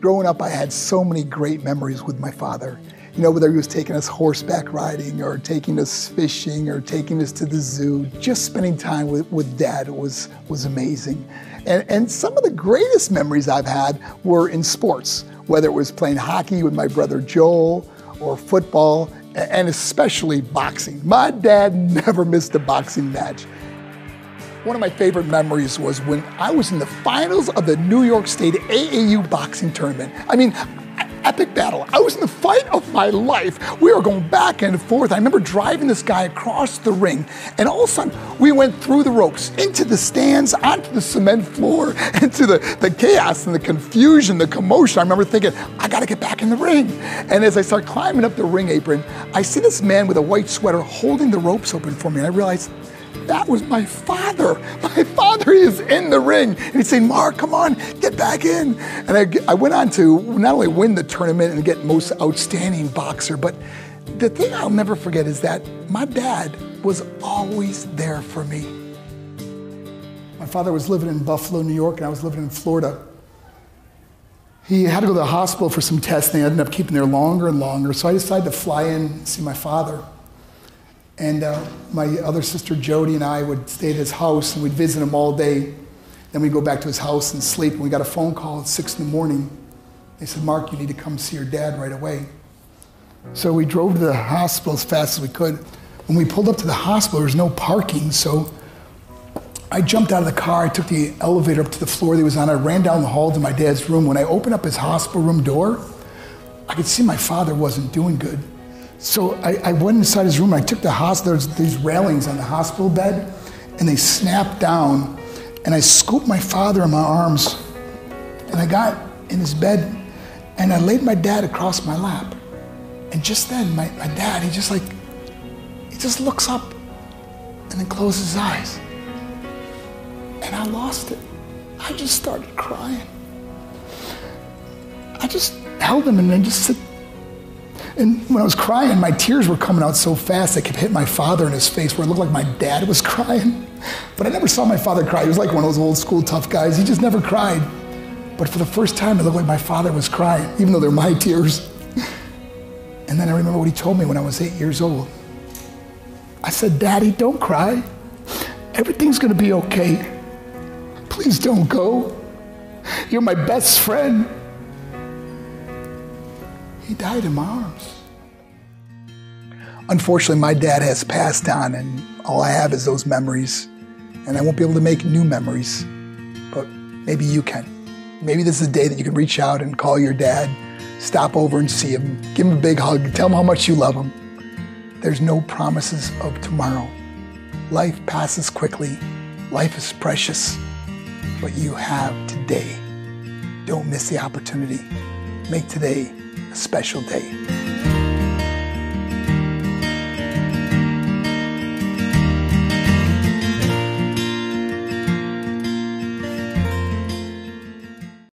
Growing up, I had so many great memories with my father. You know, whether he was taking us horseback riding or taking us fishing or taking us to the zoo, just spending time with Dad was amazing. And some of the greatest memories I've had were in sports, whether it was playing hockey with my brother Joel or football, and especially boxing. My dad never missed a boxing match. One of my favorite memories was when I was in the finals of the New York State AAU boxing tournament. I mean, epic battle. I was in the fight of my life. We were going back and forth. I remember driving this guy across the ring, and all of a sudden, we went through the ropes, into the stands, onto the cement floor, into the chaos and the confusion, the commotion. I remember thinking, I gotta get back in the ring. And as I start climbing up the ring apron, I see this man with a white sweater holding the ropes open for me, and I realized, that was my father. My father is in the ring. And he's saying, Mark, come on, get back in. And I went on to not only win the tournament and get most outstanding boxer, but the thing I'll never forget is that my dad was always there for me. My father was living in Buffalo, New York, and I was living in Florida. He had to go to the hospital for some testing. I ended up keeping there longer and longer, so I decided to fly in and see my father. And my other sister Jody and I would stay at his house and we'd visit him all day. Then we'd go back to his house and sleep, and we got a phone call at 6 in the morning. They said, Mark, you need to come see your dad right away. So we drove to the hospital as fast as we could. When we pulled up to the hospital, there was no parking, so I jumped out of the car, I took the elevator up to the floor that he was on, I ran down the hall to my dad's room. When I opened up his hospital room door, I could see my father wasn't doing good. So I went inside his room, and I took the hospital, there's these railings on the hospital bed, and they snapped down, and I scooped my father in my arms, and I got in his bed, and I laid my dad across my lap. And just then, my dad, he just looks up, and then closes his eyes. And I lost it. I just started crying. I just held him, and then just said, and when I was crying, my tears were coming out so fast, I kept hitting my father in his face where it looked like my dad was crying. But I never saw my father cry. He was like one of those old school tough guys. He just never cried. But for the first time, it looked like my father was crying, even though they're my tears. And then I remember what he told me when I was 8 years old. I said, Daddy, don't cry. Everything's gonna be okay. Please don't go. You're my best friend. He died in my arms. Unfortunately, my dad has passed on, and all I have is those memories, and I won't be able to make new memories, but maybe you can. Maybe this is a day that you can reach out and call your dad, stop over and see him, give him a big hug, tell him how much you love him. There's no promises of tomorrow. Life passes quickly. Life is precious. What you have today, don't miss the opportunity. Make today a special day.